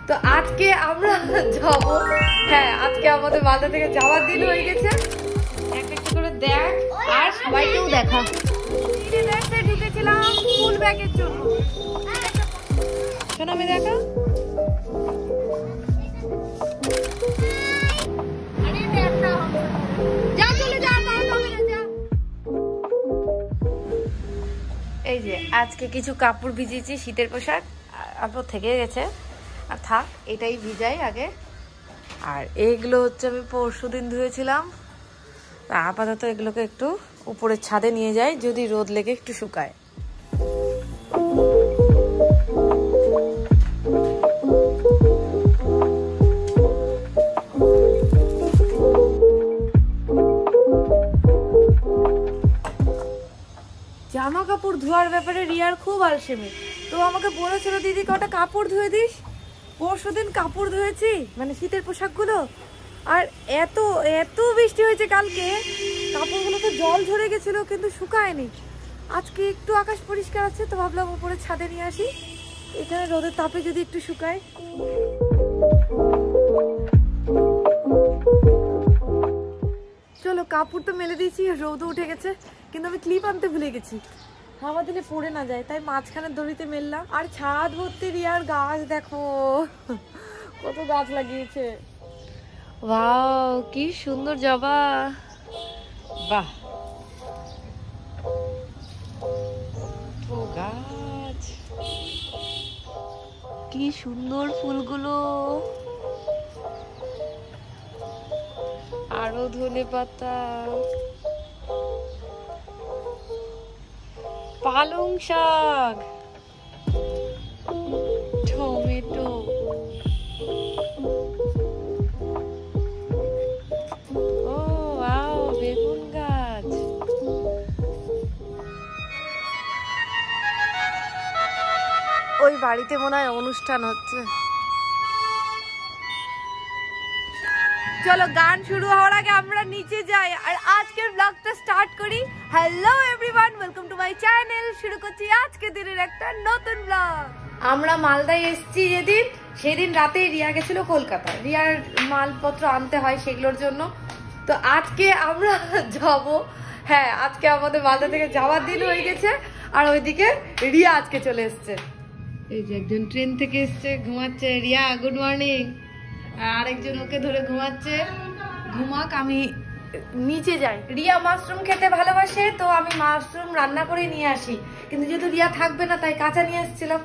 তো আজকে আমরা যাব, হ্যাঁ আজকে আমাদের মালদা থেকে যাওয়ার দিন হয়ে গেছে। একটা একটা করে দেখ আর সবাইকেও দেখা। ঢুকেছিলাম ফুল ব্যাগের জন্য, শোনো আমি দেখা। এই যে আজকে কিছু কাপড় ভিজিয়েছি, শীতের পোশাক অল্প থেকে গেছে, আর থাক এটাই ভিজাই আগে। আর এইগুলো হচ্ছে আমি পরশুদিন ধুয়েছিলাম, আপাতত এগুলোকে একটু উপরের ছাদে নিয়ে যাই, যদি রোদ লেগে একটু শুকায়। জামা কাপড় ধোয়ার ব্যাপারে রিয়ার খুব আলসেমি, তো আমাকে বলেছিল দিদি কটা কাপড় ধুয়ে দিস। পরশুদিন কাপড় ধুয়েছি, মানে শীতের পোশাকগুলো, আর এত এত বৃষ্টি হয়েছে কালকে, কাপড়গুলো তো জল ঝরে গেছিল কিন্তু শুকায়নি। আজকে একটু আকাশ পরিষ্কার আছে, তো ভাবলাম উপরে ছাদে নিয়ে আসি, এখানে রোদের তাপে যদি একটু শুকায়। চলো কাপড় তো মেলে দিয়েছি, রোদও উঠে গেছে, কিন্তু আমি ক্লিপ আনতে ভুলে গেছি, হাওয়া দিলে পড়ে না যায়, তাই মাঝখানে দড়িতে মেললাম। আর ছাদ ভর্তি রিয়ার গাছ, দেখো কত গাছ লাগিয়েছে। ওয়াও কি সুন্দর জবা, বাহ ও গাছ, কি সুন্দর ফুলগুলো, আরো ধনে পাতা, পালং শাক, টমেটো, ও ওয়াও বেগুন গাছ। ওই বাড়িতে মনে হয় অনুষ্ঠান হচ্ছে। চলো গান শুরু হওয়ার আগে আমরা নিচে যাই আর আজকের ব্লগটা স্টার্ট করি। Hello everyone, welcome to my channel. শুরু করছি আজকে দিনের একটা নতুন ব্লগ। আমরা মালদায় এসেছি যেদিন, সেদিন রাতে রিয়া গেছিল কলকাতা, রিয়ার মালপত্র আনতে হয় সেগুলোর জন্য। তো আজকে আমরা যাব, হ্যাঁ আজকে আমাদের মালদা থেকে যাওয়ার দিন হয়ে গেছে, আর ওইদিকে রিয়া আজকে চলে এসছে। এই যে একজন ট্রেন থেকে এসছে, ঘুমাচ্ছে। Riya good morning. আরেকজন ওকে ধরে ঘুমাচ্ছে, ঘুমাক, আমি নিচে যাই। রিয়া মাশরুম খেতে ভালোবাসে, তো আমি মাশরুম রান্না করে নিয়ে আসি, কিন্তু যেহেতু রিয়া থাকবে না তাই কাঁচা নিয়ে আসছিলাম।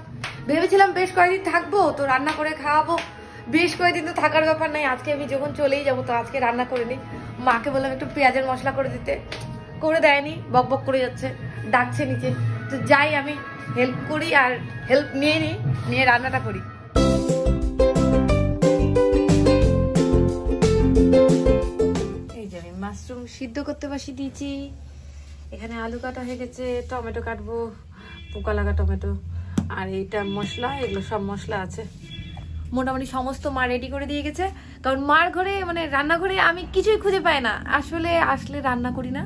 ভেবেছিলাম বেশ কয়েকদিন থাকবো তো রান্না করে খাওয়াবো, বেশ কয়েকদিন তো থাকার ব্যাপার নাই, আজকে আমি যখন চলেই যাবো তো আজকে রান্না করে নিই। মাকে বললাম একটু পেঁয়াজের মশলা করে দিতে, করে দেয়নি, বক বক করে যাচ্ছে, ডাকছে নিচে। তো যাই আমি হেল্প করি, আর হেল্প নিয়ে নিই, নিয়ে রান্নাটা করি। এই যে আমি মাশরুম সিদ্ধ করতে বসিয়ে দিয়েছি, এখানে আলু কাটা হয়ে গেছে, টমেটো কাটবো, পোকা লাগা টমেটো, আর এইটা মশলা, এগুলো সব মশলা আছে। মোটামুটি সমস্ত মা রেডি করে দিয়ে গেছে, কারণ মার ঘরে মানে রান্নাঘরে আমি কিছুই খুঁজে পাই না, আসলে রান্না করি না।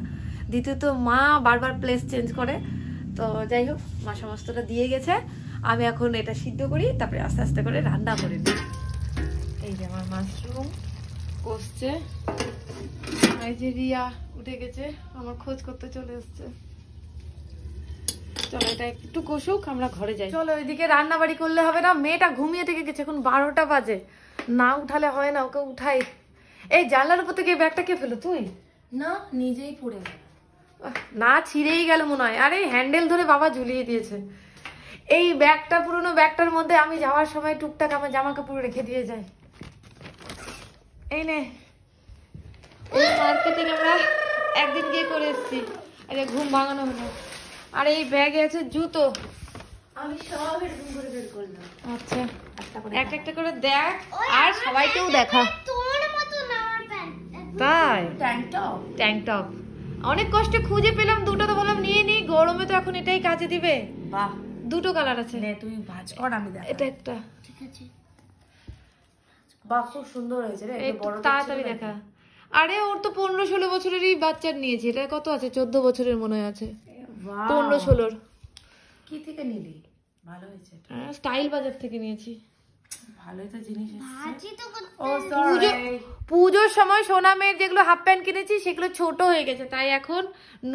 দ্বিতীয়ত মা বারবার প্লেস চেঞ্জ করে, তো যাই হোক মা সমস্তটা দিয়ে গেছে। আমি এখন এটা সিদ্ধ করি, তারপরে আস্তে আস্তে করে রান্না করে নিই। এই যে আমার মাশরুম কষছে, এই যে রিয়া উঠে গেছে, আমার খোঁজ করতে চলে এসছে। চলো এটা একটু কষুক, আমরা ঘরে যাই। চলো ওইদিকে রান্না বাড়ি করলে হবে না, মেয়েটা ঘুমিয়ে থেকে গেছে, এখন 12টা বাজে, না উঠালে হয় না, ওকে উঠাই। এই জানলার উপর থেকে ব্যাগটা কে ফেলো? তুই না, নিজেই পড়ে গেল। না ছিঁড়েই গেল মনে হয়, আরে হ্যান্ডেল ধরে বাবা ঝুলিয়ে দিয়েছে। এই ব্যাগটা, পুরোনো ব্যাগটার মধ্যে আমি যাওয়ার সময় টুকটাক আমার জামা কাপড় রেখে দিয়ে যাই। এই নে, এই মার্কেটিং আমরা একদিন গিয়ে করে এসেছি, আরে ঘুম ভাঙানো হলো। আর এই ব্যাগে আছে জুতো, আমি সব এরকম করে বের করলাম। আচ্ছা একটা একটা করে দেখ আর সবাইকেও দেখা। তোর মতো না আমার প্যান্ট, তাই ট্যাঙ্ক টপ, ট্যাঙ্ক টপ অনেক কষ্টে খুঁজে পেলাম, দুটো তো বললাম নিয়ে নি, গরমে তো এখন এটাই কাজে দিবে। বাহ, দুটো কালার আছে। নে তুই ভাঁজ কর, আমি দেখ। এটা একটা, ঠিক আছে, বাহ খুব সুন্দর হয়েছে রে, এটা বড় তাড়াতাড়ি দেখা। আরে ওর তো 15-16 বছরেরই বাচ্চার নিয়েছে, এটা কত আছে 14 বছরের মনে হয় আছে, 15-16। কি থেকে নিলি? ভালো হয়েছে, স্টাইল বাজার থেকে নিয়েছি। ভালোই তো জিনিস পুজোর সময় সোনামের যেগুলো হাফ প্যান্ট কিনেছি সেগুলো ছোট হয়ে গেছে, তাই এখন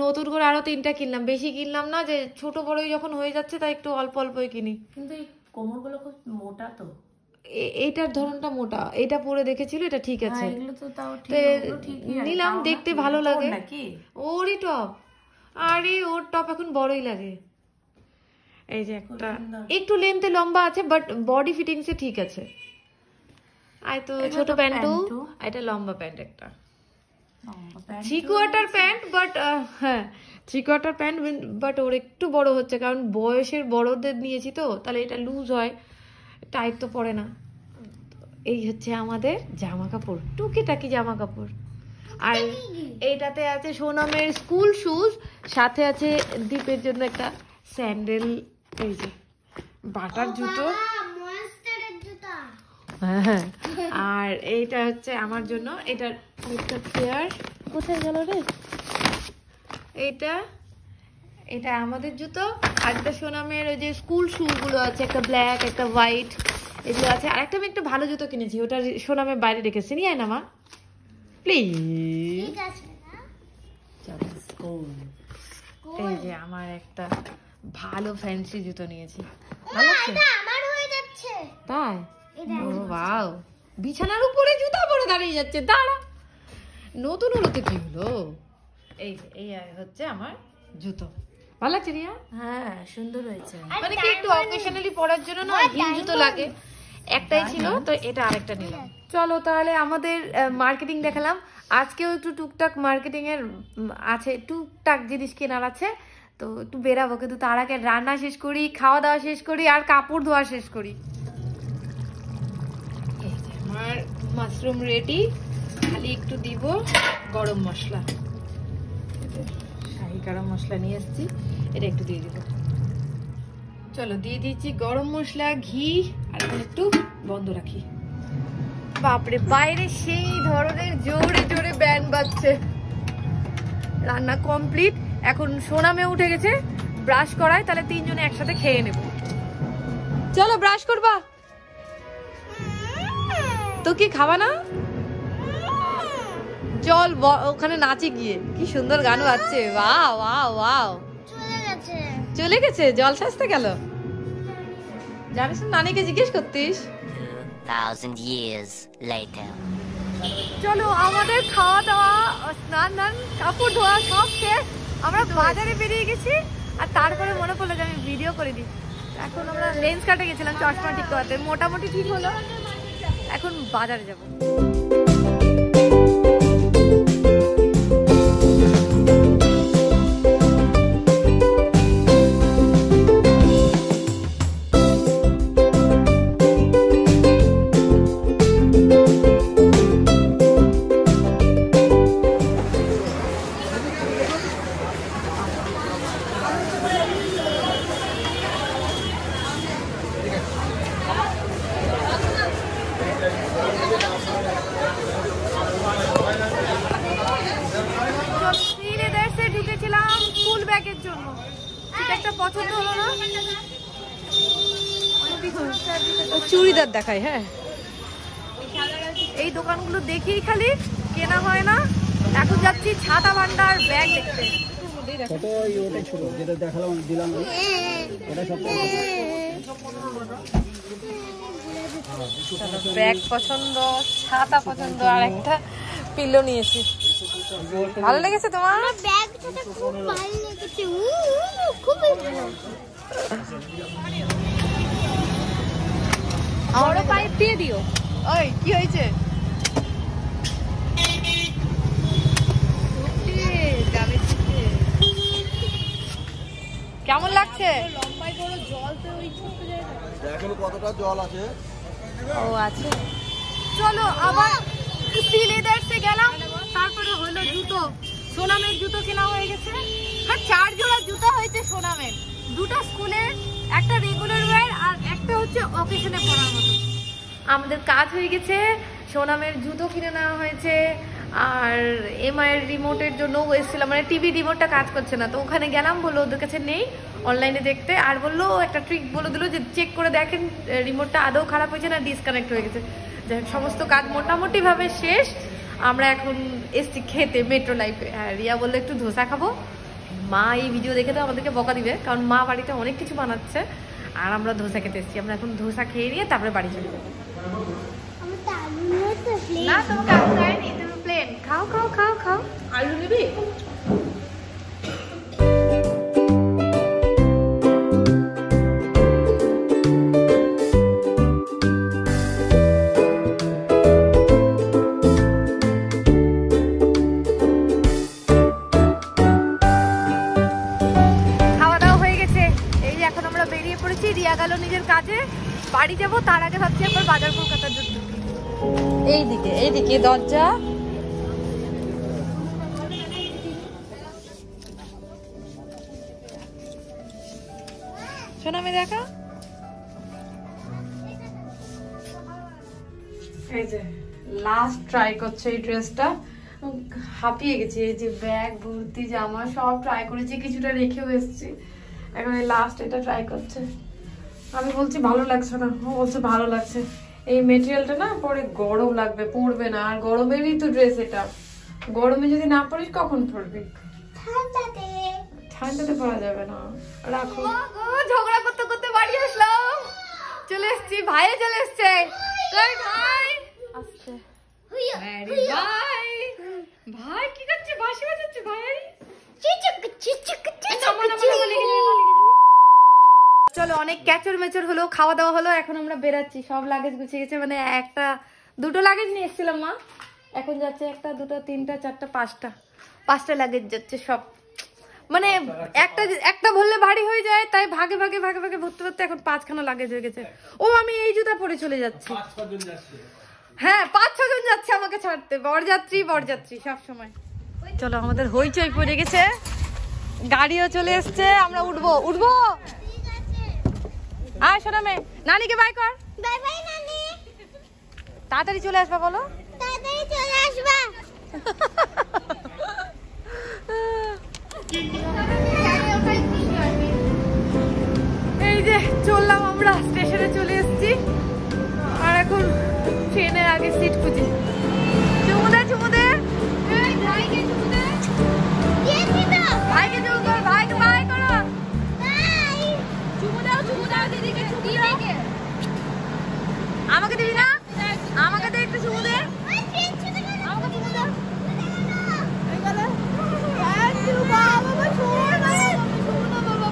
নতুন করে আরো 3টা কিনলাম। বেশি কিনলাম না, যে ছোট বড়ই যখন হয়ে যাচ্ছে তাই একটু অল্প অল্পই কিনি। কিন্তু এই কোমরগুলো খুব মোটা তো, এইটার ধরনটা মোটা, এটা পরে দেখেছিল, এটা ঠিক আছে, এগুলো তো তাও ঠিক নিলাম, দেখতে ভালো লাগে। ওরই টপ, আরে ওর টপ এখন বড়ই লাগে। এই যে একটা একটু লেন্থে লম্বা আছে, বাট বডি ফিটিংসে ঠিক আছে। আর তো ছোট প্যান্টও, এটা লম্বা প্যান্ট, একটা 3/4 প্যান্ট, বাট হ্যাঁ 3/4 প্যান্ট, বাট ওর একটু বড় হচ্ছে, কারণ বয়সের বড়দের নিয়েছি তো, তাহলে এটা লুজ হয়, টাইট তো পড়ে না। এই হচ্ছে আমাদের জামা কাপড়, টুকিটাকি জামা কাপড়। আর এইটাতে আছে সোনামের স্কুল শুজ, সাথে আছে দীপের জন্য একটা স্যান্ডেল, এই যে বাটার জুতো, হ্যাঁ। আর এইটা হচ্ছে আমার জন্য, এটার একটা চেয়ার কোথায় গেল রে, এটা আমাদের জুতো। আর একটা সোনামের ওই যে স্কুল শু গুলো আছে, একটা ব্ল্যাক একটা হোয়াইট, এগুলো আছে। আর একটা আমি একটা ভালো জুতো কিনেছি, ওটা সোনামের বাইরে রেখেছি, নিয়ে আয় না মা প্লিজ। এই যে আমার একটা ভালো ফ্যান্সি জুতো নিয়েছি, তাই? ও ওয়াও, বিছানার উপরে জুতো পরে দাঁড়িয়ে যাচ্ছে, দাঁড়া, নতুন হলো তো কি হলো। এই হচ্ছে আমার জুতো, ভালো লাগছে রিয়া? হ্যাঁ সুন্দর হয়েছে। মানে কি একটু অকেশনালি পরার জন্য না হিল জুতো লাগে, একটাই ছিল তো এটা আরেকটা নিলাম। চলো তাহলে আমাদের মার্কেটিং দেখালাম, আজকেও একটু টুকটাক মার্কেটিং এর আছে, টুকটাক জিনিস কেনার আছে, তো একটু বেরাবো, কিন্তু তার আগে রান্না শেষ করি, খাওয়া দাওয়া শেষ করি, আর কাপড় ধোয়া শেষ করি। আমার মাশরুম রেডি, খালি একটু দিব গরম মশলা, শাহি গরম মশলা নিয়ে এসেছি, এটা একটু দিয়ে দিব। চলো দিয়ে দিচ্ছি গরম মশলা, ঘি, আর এখন একটু বন্ধ রাখি। বাপরে, বাইরে সেই ধরনের জোরে জোরে ব্যান্ড বাজছে। রান্না কমপ্লিট, এখন সোনামে উঠে গেছে, ব্রাশ করায়, তাহলে 3 জনে একসাথে খেয়ে নেব। চলো ব্রাশ করবা তো, কি খাবা না? চল ওখানে নাচি গিয়ে, কি সুন্দর গান বাজছে, ওয়াও ওয়াও ওয়াও। চলে গেছে, জল সাজতে গেল, জানিস না, নানিকে জিজ্ঞেস করতিস। 2000 years later. চলো আমাদের খাওয়া দাওয়া, স্নান কাপড় ধোয়া সব শেষ, আমরা বাজারে বেরিয়ে গেছি। আর তারপরে মনে পড়লো যে আমি ভিডিও করে দিই, এখন আমরা লেন্স কাটে গেছিলাম চশমা ঠিক করতে, মোটামুটি ঠিক হলো, এখন বাজারে যাবো। চুড়িদার দেখাই, হ্যাঁ এই দোকানগুলো দেখি খালি কেনা হয় না। এখন যাচ্ছি ছাতা ভান্ডার ব্যাগ দেখতে। ব্যাগ পছন্দ, ছাতা পছন্দ, আর একটা পিলো নিয়েছি। ভালো লেগেছে তোমার? খুব ভালো লেগেছে, খুবই ভালো। আমারও পাইপ দিয়ে দিও। ওই কি হয়েছে? কেমন লাগছে? লম্বাই করে জল তো ওই ছোট জায়গা, দেখো কতটা জল আছে। ও আছে, চলো আবার সিলেদার্সে গেলাম, তারপরে হলো জুতো, সোনামের জুতো কেনা হয়ে গেছে। হ্যাঁ 4 জোড়া জুতো হয়েছে সোনামের, 2টা স্কুলের, একটা রেগুলার ওয়্যার, আর একটা হচ্ছে অকেশনে পরার মতো। আমাদের কাজ হয়ে গেছে, সোনামের জুতো কিনে নেওয়া হয়েছে, আর এমআইয়ের রিমোটের জন্য এসেছিলাম, মানে টিভি রিমোটটা কাজ করছে না, তো ওখানে গেলাম, বললো ওদের কাছে নেই, অনলাইনে দেখতে। আর বললো একটা ট্রিক বলে দিল যে চেক করে দেখেন রিমোটটা আদৌ খারাপ হয়েছে না ডিসকানেক্ট হয়ে গেছে। সমস্ত কাজ মোটামুটিভাবে শেষ। আমরা এখন এসছি খেতে মেট্রো লাইফে। হ্যাঁ, রিয়া বললো একটু ধোসা খাবো। মা এই ভিডিও দেখে তো আমাদেরকে বকা দিবে, কারণ মা বাড়িতে অনেক কিছু বানাচ্ছে আর আমরা ধোসা খেতে এসেছি। আমরা এখন ধোসা খেয়ে নিয়ে তারপরে বাড়ি চলে যাবো। না, তোমাকে আলু দেয়নি, তুমি প্লেন খাও খাও খাও খাও। আলু নিবি? রিয়া গেল নিজের কাজে, বাড়ি যাবো, তার আগে ভাবছি একবার বাজার কলকাতার জন্য। এইদিকে দরজা। শোনো আমি দেখা, এই যে লাস্ট ট্রাই করছে এই ড্রেসটা। হাঁপিয়ে গেছি, এই যে ব্যাগ ভর্তি জামা সব ট্রাই করেছি, কিছুটা রেখেও এসেছি, এখন এই লাস্ট এটা ট্রাই করছে। আমি বলছি ভালো লাগছে না, ও বলছে ভালো লাগছে। এই মেটেরিয়ালটা না পরে গরম লাগবে, পরবে না, আর গরমেরই তো ড্রেস এটা, গরমে যদি না পরিস কখন পরবি? ঠান্ডাতে পরা যাবে না। রাখো। ঝগড়া করতে করতে বাড়ি আসলাম, চলে এসছি, ভাই চলে এসছে। ভাই আস্তে, ভাই কি করছে? বাঁশি বাজাচ্ছে ভাই। চলো, অনেক ক্যাচর মেচর হলো, খাওয়া দাওয়া হলো, এখন আমরা বেরাচ্ছি। সব লাগেজ গুছিয়ে গেছে, মানে একটা দুটো লাগেজ নিয়ে এসেছিলাম মা, এখন যাচ্ছে একটা দুটো তিনটা চারটা পাঁচটা লাগেজ যাচ্ছে সব। মানে একটা ভরলে ভারী হয়ে যায়, তাই ভাগে ভাগে ভাগে ভাগে ভরতে ভরতে এখন 5খানা লাগেজ হয়ে গেছে। ও আমি এই জুতা পরে চলে যাচ্ছি। হ্যাঁ, 5-6 জন যাচ্ছে আমাকে ছাড়তে, বরযাত্রী সব সময়। চলো, আমাদের হইচই পড়ে গেছে, গাড়িও চলে এসছে, আমরা উঠবো। আয় শোনা মে, নানিকে বাই কর। বাই বাই নানি। তাড়াতাড়ি চলে আসবা, বলো তাড়াতাড়ি চলে আসবা। এই যে চললাম, আমরা স্টেশনে চলে এসেছি, আর এখন ট্রেনের আগে সিট খুঁজি। চুমুদে ভাইকে চুমু কর, ভাইকে বাই করো। চুমু দাও দিদিকে, আমাকে দিবি না? আমাকে দে একটু চুমু দে, আমাকে চুমু দাও।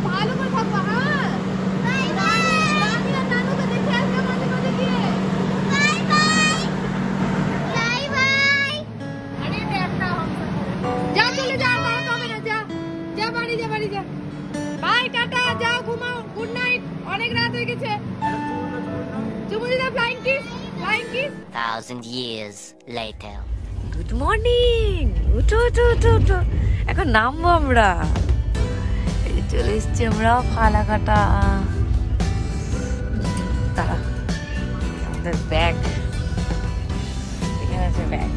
ভালো করে থাকবা। হ্যাঁ, নানুকে দেখে আসবে মাঝে মাঝে গিয়ে। যা চলে যা, হবে না, যা বাড়ি যা। বাই, টাটা, যাও ঘুমাও, গুড নাইট, অনেক রাত হয়ে গেছে। চুমুদিদা flying kiss. 1,000 years later. Good morning, উঠো। এখন নামবো আমরা, চলে এসছি আমরা ফালাকাটা। তারা আমাদের ব্যাগ, এখানে আছে ব্যাগ।